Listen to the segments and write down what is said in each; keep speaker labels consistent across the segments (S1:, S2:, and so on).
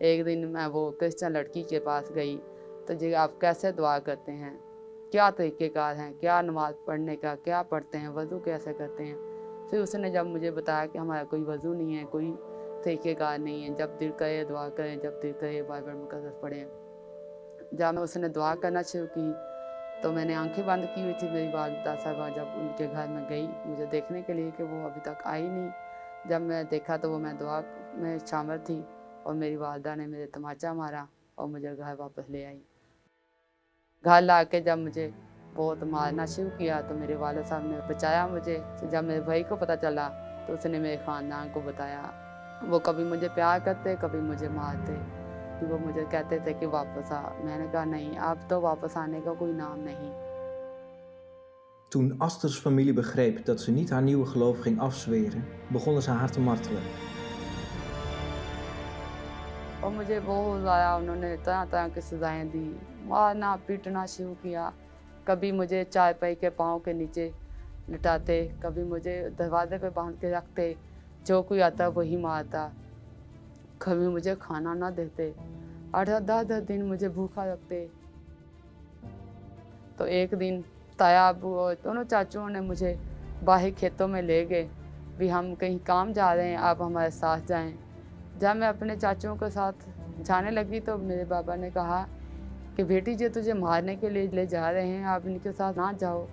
S1: एक दिन मैं वो क्रिश्चियन लड़की के पास गई, तो जी आप कैसे दुआ करते हैं, क्या तरीक़ेकार हैं, क्या नमाज़ पढ़ने का, क्या पढ़ते हैं, वज़ू कैसे करते हैं। फिर उसने जब मुझे बताया कि हमारा कोई वज़ू नहीं है, कोई तरीक़ेकार नहीं है, जब दिल करे दुआ करें, जब दिल करे बाइबल मुक़द्दस पढ़ें। जब मैं उसने दुआ करना शुरू की, तो मैंने आँखें बंद की हुई थी। मेरी वालिदा साहिबा जब उनके घर में गई मुझे देखने के लिए कि वो अभी तक आई नहीं। जब मैं देखा तो वो मैं दुआ में शामिल थी और मेरी वालिदा ने मेरे तमाचा मारा और मुझे घर वापस ले आई। घर लाके जब मुझे बहुत मारना शुरू किया तो मेरे वालिद साहब ने बचाया मुझे। तो जब मेरे भाई को पता चला तो उसने मेरे ख़ानदान को बताया। वो कभी मुझे प्यार करते, कभी मुझे मारते। वो मुझे कहते थे कि वापस आ। मैंने कहा नहीं, अब तो वापस आने का कोई नाम नहीं।
S2: Toen Asters familie begreep dat ze niet haar nieuwe geloof ging afzweren, begonnen ze haar te martelen.
S1: और मुझे बहुत ज़्यादा उन्होंने तरह-तरह की सज़ाएँ दी, मारना पीटना शुरू किया। कभी मुझे चारपाई के पाँव के नीचे लिटाते, कभी मुझे दरवाज़े पे बाँध के रखते, जो कोई आता वही मारता। कभी मुझे खाना ना देते, 8-8 10-10 दिन मुझे भूखा रखते। तो एक दिन ताया अब्बू और दोनों चाचुओं ने मुझे बाहर खेतों में ले गए, भी हम कहीं काम जा रहे हैं, आप हमारे साथ जाएँ। जब मैं अपने चाचुओं के साथ जाने लगी तो मेरे बाबा ने कहा कि बेटी जी तुझे मारने के लिए ले जा रहे हैं, आप इनके साथ ना जाओ।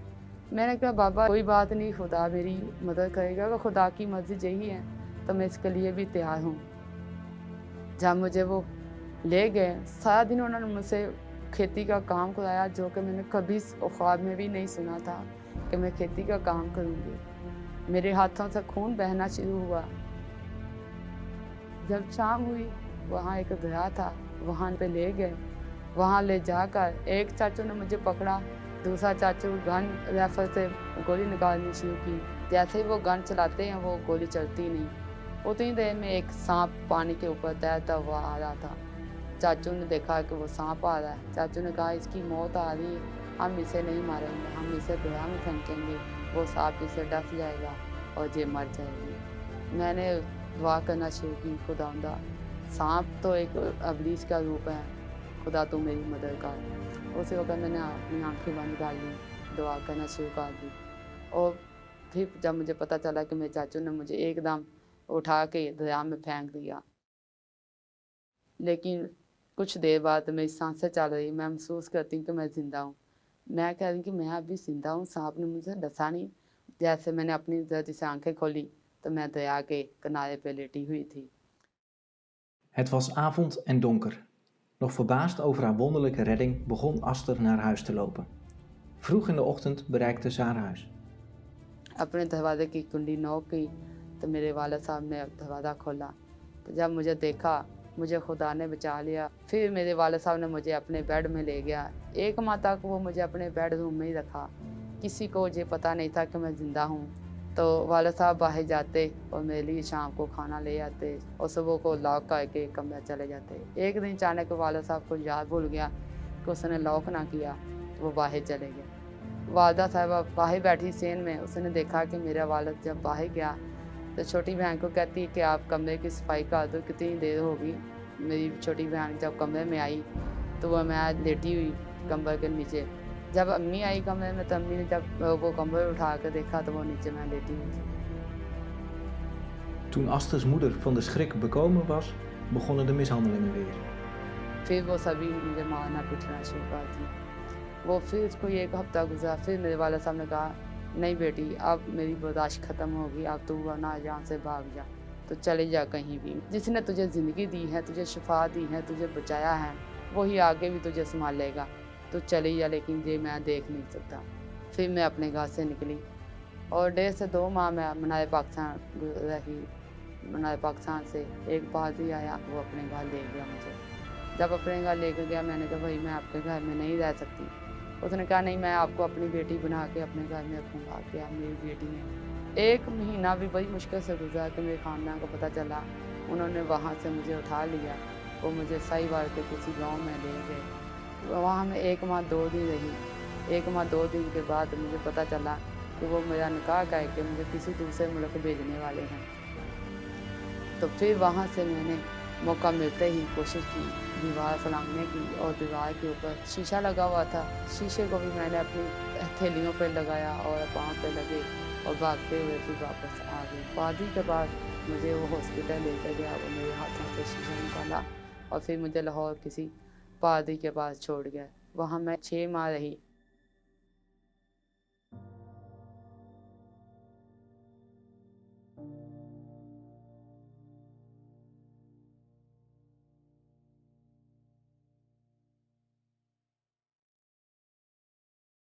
S1: मैंने कहा बाबा कोई बात नहीं, खुदा मेरी मदद करेगा, अगर खुदा की मर्ज़ी यही है तो मैं इसके लिए भी तैयार हूँ। जब मुझे वो ले गए, सारा दिन उन्होंने मुझसे खेती का काम कराया, जो कि मैंने कभी ख्वाब में भी नहीं सुना था कि मैं खेती का काम करूँगी। मेरे हाथों से खून बहना शुरू हुआ। जब शाम हुई, वहाँ एक दरिया था, वहाँ पे ले गए। वहाँ ले जाकर एक चाचू ने मुझे पकड़ा, दूसरा चाचू गन राइफ़ल से गोली निकालनी शुरू की। जैसे ही वो गन चलाते हैं, वो गोली चलती नहीं। उतनी देर में एक साँप पानी के ऊपर तैरता हुआ आ रहा था। चाचू ने देखा कि वो साँप आ रहा है। चाचू ने कहा इसकी मौत आ रही है, हम इसे नहीं मारेंगे, हम इसे दरिया में फेंकेंगे, वो सांप इसे डस जाएगा और ये मर जाएगी। मैंने दुआ करना शुरू की, खुदावंदा सांप तो एक इब्लीस का रूप है, खुदा तू मेरी मदद कर। उसी वक़्त मैंने अपनी आँखें बंद कर ली, दुआ करना शुरू कर दी। और फिर जब मुझे पता चला कि मेरे चाचू ने मुझे एकदम उठा के दरिया में फेंक दिया। लेकिन कुछ देर बाद मेरी सांसें चल रही, मैं महसूस करती हूँ कि मैं ज़िंदा हूँ। मैं कह रही हूँ कि मैं अभी ज़िंदा हूँ, सांप ने मुझे डसा नहीं। जैसे मैंने अपनी जल्दी से आँखें खोली तो मैं दरिया के किनारे पे लेटी हुई थी।
S2: Het was avond en donker. Nog verbaasd over haar wonderlijke redding begon Aster naar huis te lopen. Vroeg in de ochtend bereikte ze haar huis.
S1: अपने दरवाज़े की कुंडी नॉक की तो मेरे वालिद साहब ने दरवाज़ा खोला। तो जब मुझे देखा, मुझे खुदा ने बचा लिया। फिर मेरे वालिद साहब ने मुझे अपने बेड में ले गया। 1 माह तक वो मुझे अपने बेडरूम में ही रखा। किसी को ये पता नहीं था कि मैं ज़िंदा हूँ। तो वालिद साहब बाहर जाते और मेरे लिए शाम को खाना ले आते और सुबह को लॉक करके कमरे चले जाते। एक दिन अचानक वालिद साहब को याद भूल गया कि उसने लॉक ना किया, तो वो बाहर चले गए। वालिदा साहिबा बाहर बैठी सेन में, उसने देखा कि मेरा वालिद जब बाहर गया तो छोटी बहन को कहती है कि आप कमरे की सफाई कर दो, कितनी देर होगी। मेरी छोटी बहन जब कमरे में आई तो वो मैं लेटी हुई कंबल के नीचे। जब अम्मी आई कमरे में तो अम्मी ने जब वो कंबल उठा कर देखा तो वो नीचे मैं लेटी हुई थी।
S2: Toen Asters moeder van de schrik bekomen was, begonnen de mishandelingen weer.
S1: फिर वो सभी मुझे मारना पीटना शुरू कर दिया। वो फिर उसको 1 हफ्ता गुज़रा, फिर मेरे वालिद साहब ने कहा नहीं बेटी अब मेरी बर्दाश्त ख़त्म होगी, अब तू वरना यहाँ से भाग जा, तो चले जा कहीं भी। जिसने तुझे ज़िंदगी दी है, तुझे शिफा दी है, तुझे बचाया है, वही आगे भी तुझे संभालेगा। तो चली जा, लेकिन ये मैं देख नहीं सकता। फिर मैं अपने घर से निकली और 1.5 से 2 माह मैं मनाए पाकिस्तान रही। मनाए पाकिस्तान से एक पादरी आया, वो अपने घर ले गया मुझे। जब अपने घर लेकर गया मैंने कहा भाई मैं आपके घर में नहीं रह सकती। उसने कहा नहीं, मैं आपको अपनी बेटी बना के अपने घर में रखूँगा कि आप मेरी बेटी हैं। 1 महीना भी बड़ी मुश्किल से गुजरा कि मेरे खानदान को पता चला। उन्होंने वहाँ से मुझे उठा लिया, वो मुझे साहिवाल के किसी गाँव में ले गए। वहाँ मैं 1 माह 2 दिन रही। 1 माह 2 दिन के बाद मुझे पता चला कि वो मेरा निकाह करके मुझे किसी दूसरे मुल्क भेजने वाले हैं। तो फिर वहाँ से मैंने मौका मिलते ही कोशिश की दीवार फलांगने की, और दीवार के ऊपर शीशा लगा हुआ था, शीशे को भी मैंने अपनी हथेलियों पे लगाया और पाँव पे लगे और भागते हुए फिर वापस आ गई। पादरी के पास मुझे वो हॉस्पिटल लेकर गया, वो मेरे हाथों से शीशा निकाला और फिर मुझे लाहौर किसी पादरी के पास छोड़ गया। वहाँ मैं 6 माह रही।